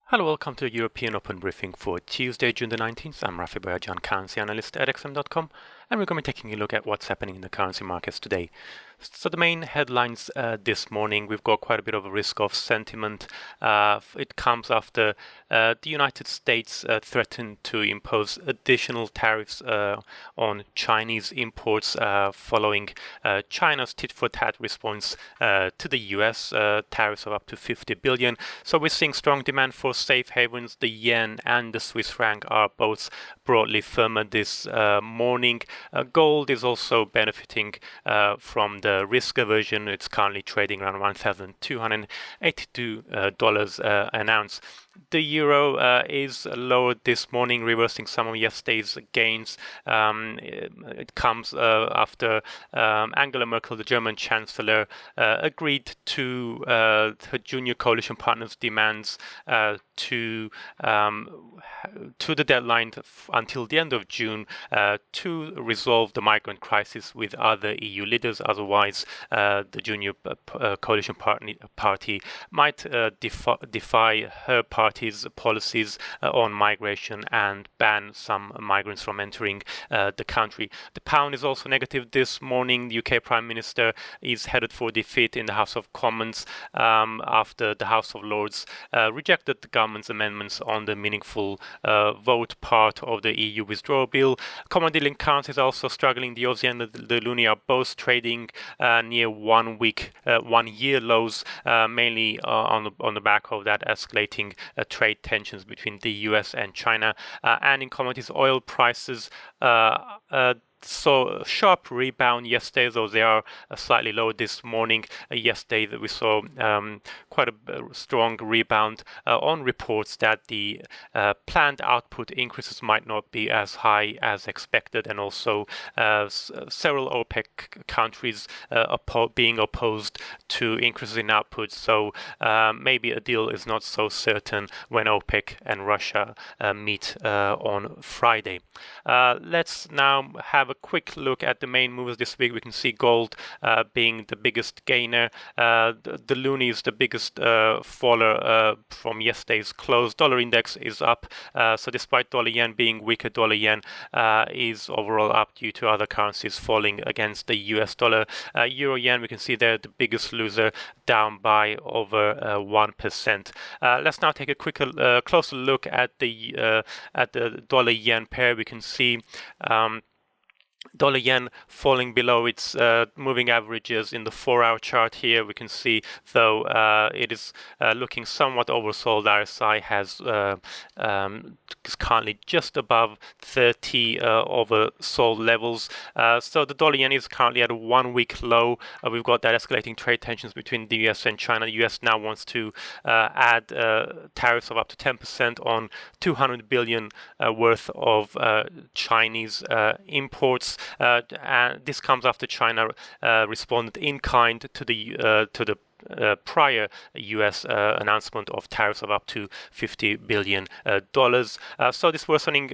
Hello, welcome to the European Open Briefing for Tuesday, June the 19th. I'm Rafi Boyajan, currency analyst at XM.com, and we're going to be taking a look at what's happening in the currency markets today. So the main headlines this morning, we've got quite a bit of a risk-off sentiment. It comes after the United States threatened to impose additional tariffs on Chinese imports following China's tit-for-tat response to the US, tariffs of up to 50 billion. So we're seeing strong demand for safe havens. The yen and the Swiss franc are both broadly firmer this morning. Gold is also benefiting from the risk aversion. It's currently trading around $1,282 an ounce. The euro is lower this morning, reversing some of yesterday's gains. It comes after Angela Merkel, the German Chancellor, agreed to her junior coalition partners' demands to the deadline until the end of June to resolve the migrant crisis with other EU leaders. Otherwise, the junior coalition party might defy her party's policies on migration and ban some migrants from entering the country. The pound is also negative this morning. The UK Prime Minister is headed for defeat in the House of Commons after the House of Lords rejected the government's amendments on the meaningful vote part of the EU withdrawal bill. Common dealing currencies are also struggling. The Aussie and the Loonie are both trading near 1 year lows, mainly on the back of that escalating trade tensions between the US and China. And in commodities, oil prices saw a sharp rebound yesterday, though they are slightly lower this morning. Yesterday we saw quite a strong rebound on reports that the planned output increases might not be as high as expected, and also several OPEC countries being opposed to increases in output. So maybe a deal is not so certain when OPEC and Russia meet on Friday. Let's now have a quick look at the main movers this week. We can see gold being the biggest gainer. The Loonie is the biggest faller from yesterday's close. Dollar index is up. So despite dollar yen being weaker, dollar yen is overall up due to other currencies falling against the US dollar. Euro yen, we can see there the biggest loser, down by over 1%. Let's now take a closer look at the dollar yen pair. We can see dollar yen falling below its moving averages in the 4-hour chart here. We can see, though, it is looking somewhat oversold. RSI is currently just above 30 oversold levels. So the dollar yen is currently at a 1-week low. We've got that escalating trade tensions between the US and China. The US now wants to add tariffs of up to 10% on 200 billion worth of Chinese imports. And this comes after China responded in kind to the prior US announcement of tariffs of up to $50 billion. So this worsening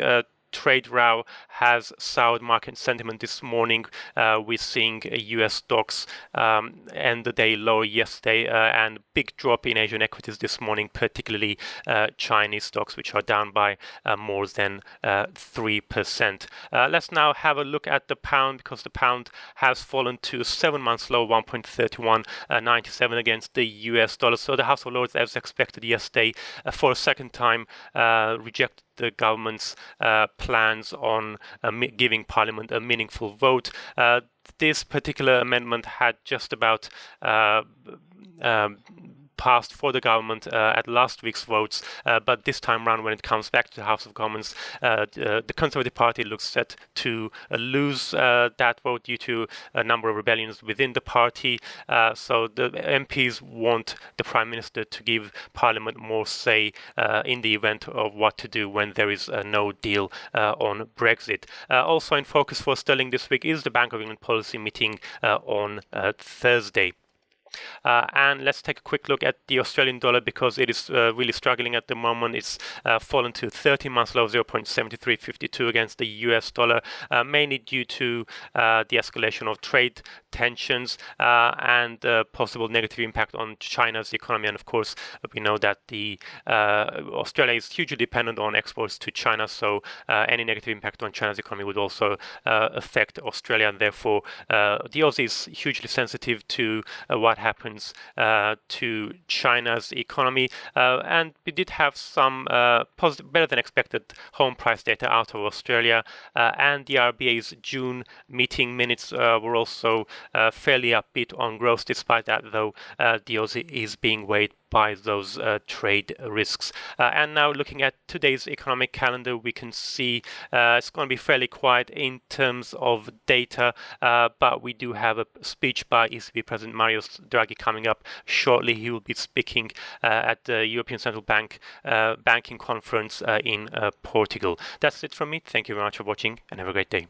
trade row has soured market sentiment this morning. We're seeing US stocks end the day lower yesterday, and big drop in Asian equities this morning, particularly Chinese stocks, which are down by more than 3%. Let's now have a look at the pound, because the pound has fallen to a 7-month low, 1.3197 against the US dollar. So the House of Lords, as expected yesterday, for a second time rejected the government's plans on giving Parliament a meaningful vote. This particular amendment had just about passed for the government at last week's votes, but this time around, when it comes back to the House of Commons, the Conservative Party looks set to lose that vote due to a number of rebellions within the party. So the MPs want the Prime Minister to give Parliament more say in the event of what to do when there is no deal on Brexit. Also in focus for sterling this week is the Bank of England policy meeting on Thursday. And let's take a quick look at the Australian dollar, because it is really struggling at the moment. It's fallen to 30-month low 0.7352 against the US dollar, mainly due to the escalation of trade tensions and possible negative impact on China's economy. And of course, we know that the Australia is hugely dependent on exports to China, so any negative impact on China's economy would also affect Australia, and therefore the Aussie is hugely sensitive to what happens to China's economy. And we did have some positive, better than expected home price data out of Australia, and the RBA's June meeting minutes were also fairly upbeat on growth. Despite that, though, the Aussie is being weighed by those trade risks. And now looking at today's economic calendar, we can see it's going to be fairly quiet in terms of data, but we do have a speech by ECB President Mario Draghi coming up shortly. He will be speaking at the European Central Bank banking conference in Portugal. That's it from me. Thank you very much for watching, and have a great day.